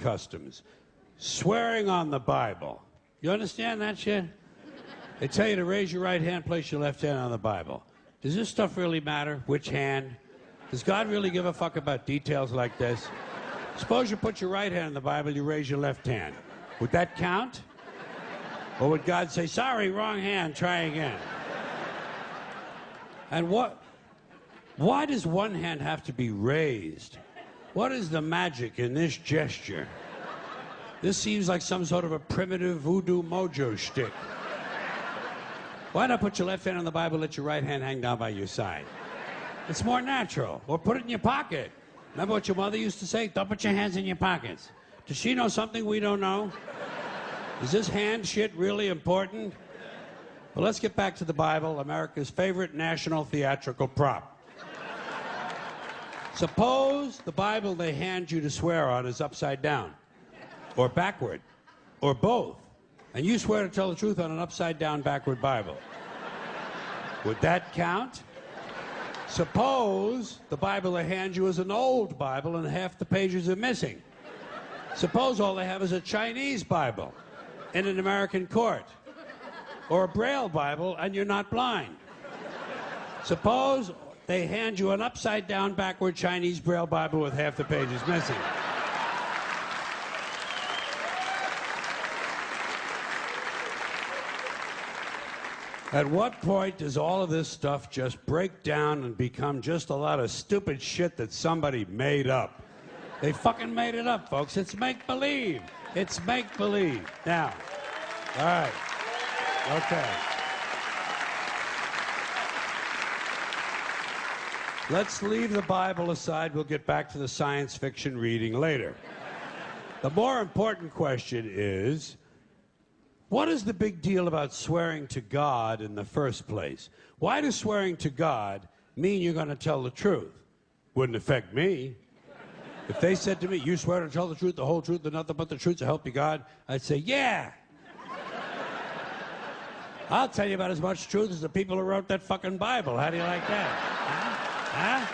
customs. Swearing on the Bible. You understand that shit? They tell you to raise your right hand, place your left hand on the Bible. Does this stuff really matter? Which hand? Does God really give a fuck about details like this? Suppose you put your right hand in the Bible, you raise your left hand. Would that count? Or would God say, sorry, wrong hand, try again? And why does one hand have to be raised? What is the magic in this gesture? This seems like some sort of a primitive voodoo mojo shtick. Why not put your left hand on the Bible, let your right hand hang down by your side? It's more natural. Or put it in your pocket. Remember what your mother used to say? Don't put your hands in your pockets. Does she know something we don't know? Is this hand shit really important? Well, let's get back to the Bible, America's favorite national theatrical prop. Suppose the Bible they hand you to swear on is upside down, or backward, or both, and you swear to tell the truth on an upside-down, backward Bible. Would that count? Suppose the Bible they hand you is an old Bible and half the pages are missing. Suppose all they have is a Chinese Bible in an American court, or a Braille Bible and you're not blind. Suppose they hand you an upside-down, backward Chinese Braille Bible with half the pages missing. At what point does all of this stuff just break down and become just a lot of stupid shit that somebody made up? They fucking made it up, folks. It's make-believe. It's make-believe. Now, all right. Okay. Let's leave the Bible aside. We'll get back to the science fiction reading later. The more important question is, what is the big deal about swearing to God in the first place? Why does swearing to God mean you're going to tell the truth? Wouldn't affect me. If they said to me, you swear to tell the truth, the whole truth, and nothing but the truth, to help you God, I'd say, yeah. I'll tell you about as much truth as the people who wrote that fucking Bible. How do you like that? Huh?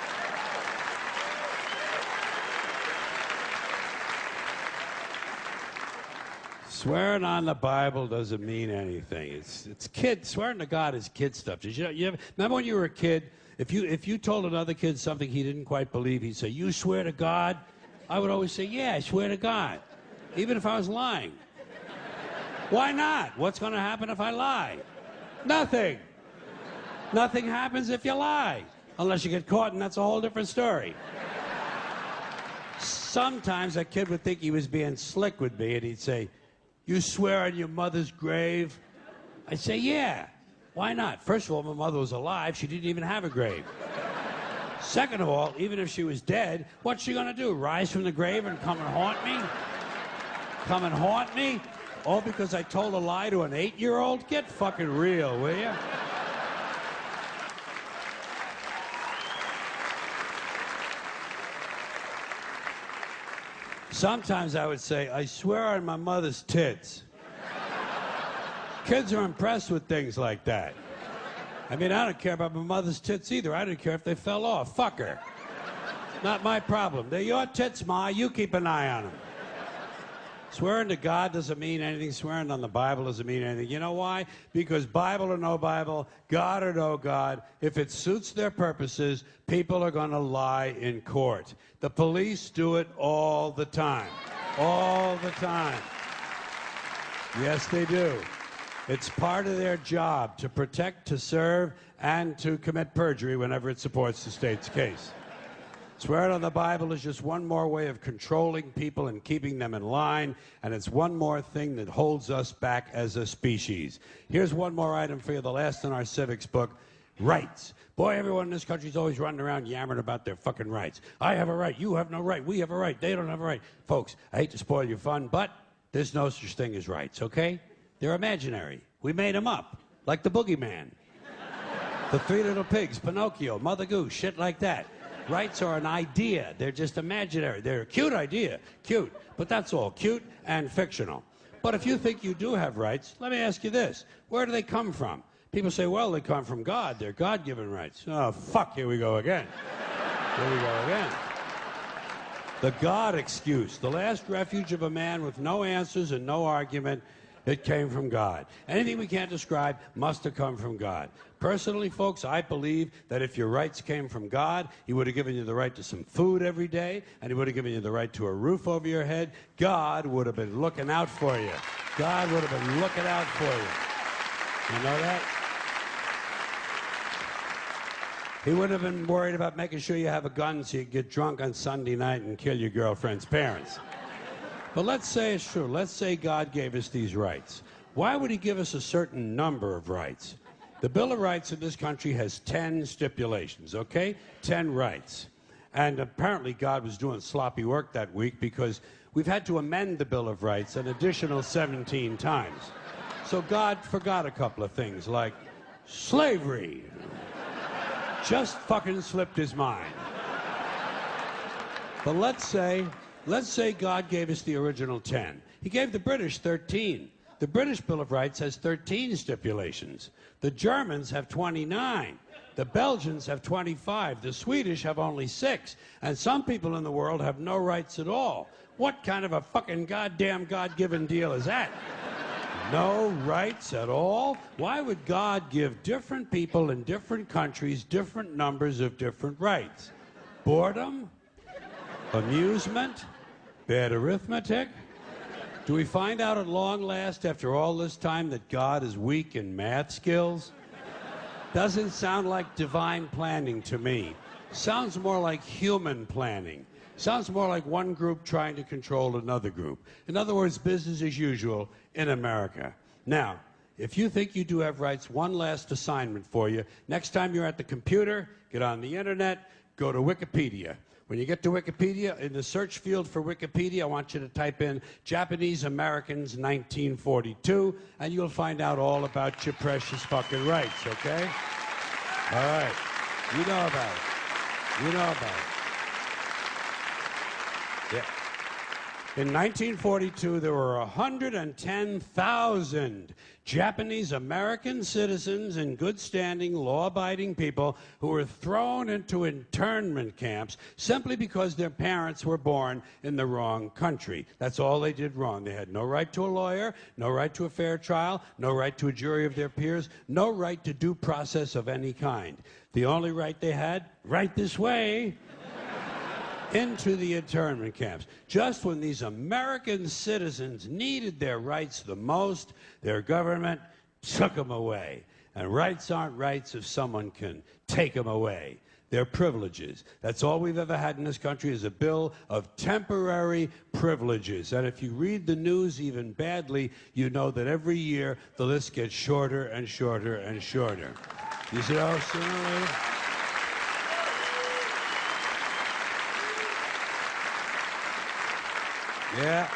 Swearing on the Bible doesn't mean anything. It's kid. Swearing to God is kid stuff. Did you ever, remember when you were a kid? If you told another kid something he didn't quite believe, he'd say, "You swear to God?" I would always say, "Yeah, I swear to God," even if I was lying. Why not? What's going to happen if I lie? Nothing. Nothing happens if you lie, unless you get caught, and that's a whole different story. Sometimes a kid would think he was being slick with me, and he'd say, "You swear on your mother's grave?" I'd say, "Yeah. Why not? First of all, my mother was alive. She didn't even have a grave. Second of all, even if she was dead, what's she going to do? Rise from the grave and come and haunt me? Come and haunt me? All because I told a lie to an 8-year-old? Get fucking real, will you?" Sometimes I would say, "I swear on my mother's tits." Kids are impressed with things like that. I mean, I don't care about my mother's tits either. I don't care if they fell off. Fuck her. Not my problem. They're your tits, Ma. You keep an eye on them. Swearing to God doesn't mean anything. Swearing on the Bible doesn't mean anything. You know why? Because Bible or no Bible, God or no God, if it suits their purposes, people are going to lie in court. The police do it all the time. All the time. Yes, they do. It's part of their job to protect, to serve, and to commit perjury whenever it supports the state's case. Swearing on the Bible is just one more way of controlling people and keeping them in line, and it's one more thing that holds us back as a species. Here's one more item for you, the last in our civics book, rights. Boy, everyone in this country is always running around yammering about their fucking rights. I have a right, you have no right, we have a right, they don't have a right. Folks, I hate to spoil your fun, but there's no such thing as rights, okay? They're imaginary. We made them up, like the Boogeyman, the Three Little Pigs, Pinocchio, Mother Goose, shit like that. Rights are an idea. They're just imaginary. They're a cute idea. Cute. But that's all. Cute and fictional. But if you think you do have rights, let me ask you this. Where do they come from? People say, well, they come from God. They're God-given rights. Oh, fuck. Here we go again. Here we go again. The God excuse, the last refuge of a man with no answers and no argument. It came from God. Anything we can't describe must have come from God. Personally, folks, I believe that if your rights came from God, He would have given you the right to some food every day, and He would have given you the right to a roof over your head. God would have been looking out for you. God would have been looking out for you. You know that? He wouldn't have been worried about making sure you have a gun so you can get drunk on Sunday night and kill your girlfriend's parents. But let's say it's true. Let's say God gave us these rights. Why would He give us a certain number of rights? The Bill of Rights in this country has 10 stipulations, okay? 10 rights. And apparently God was doing sloppy work that week because we've had to amend the Bill of Rights an additional 17 times. So God forgot a couple of things like slavery. Just fucking slipped His mind. But let's say God gave us the original 10. He gave the British 13. The British Bill of Rights has 13 stipulations. The Germans have 29. The Belgians have 25. The Swedish have only 6. And some people in the world have no rights at all. What kind of a fucking goddamn God-given deal is that? No rights at all? Why would God give different people in different countries different numbers of different rights? Boredom? Amusement? Bad arithmetic? Do we find out at long last, after all this time, that God is weak in math skills? Doesn't sound like divine planning to me. Sounds more like human planning. Sounds more like one group trying to control another group. In other words, business as usual in America. Now, if you think you do have rights, one last assignment for you. Next time you're at the computer, get on the internet, go to Wikipedia. When you get to Wikipedia, in the search field for Wikipedia, I want you to type in Japanese Americans 1942, and you'll find out all about your precious fucking rights, okay? All right. You know about it. You know about it. Yeah. In 1942, there were 110,000 Japanese American citizens in good standing, law-abiding people who were thrown into internment camps simply because their parents were born in the wrong country. That's all they did wrong. They had no right to a lawyer, no right to a fair trial, no right to a jury of their peers, no right to due process of any kind. The only right they had, right this way, into the internment camps. Just when these American citizens needed their rights the most, their government took them away. And rights aren't rights if someone can take them away. They're privileges. That's all we've ever had in this country is a bill of temporary privileges. And if you read the news even badly, you know that every year the list gets shorter and shorter and shorter. You see how sooner or later? Yeah.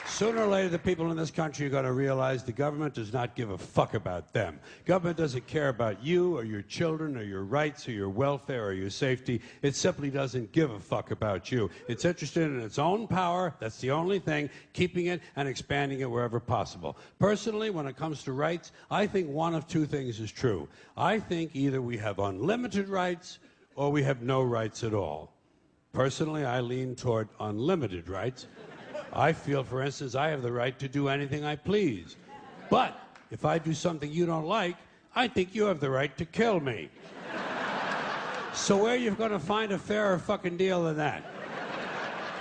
Sooner or later, the people in this country are going to realize the government does not give a fuck about them. Government doesn't care about you or your children or your rights or your welfare or your safety. It simply doesn't give a fuck about you. It's interested in its own power. That's the only thing, keeping it and expanding it wherever possible. Personally, when it comes to rights, I think one of two things is true. I think either we have unlimited rights or we have no rights at all. Personally, I lean toward unlimited rights. I feel, for instance, I have the right to do anything I please. But if I do something you don't like, I think you have the right to kill me. So where are you going to find a fairer fucking deal than that?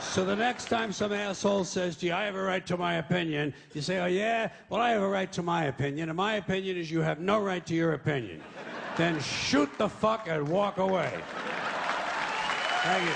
So the next time some asshole says to you, I have a right to my opinion, you say, oh yeah? Well, I have a right to my opinion, and my opinion is you have no right to your opinion. Then shoot the fuck and walk away. Thank you.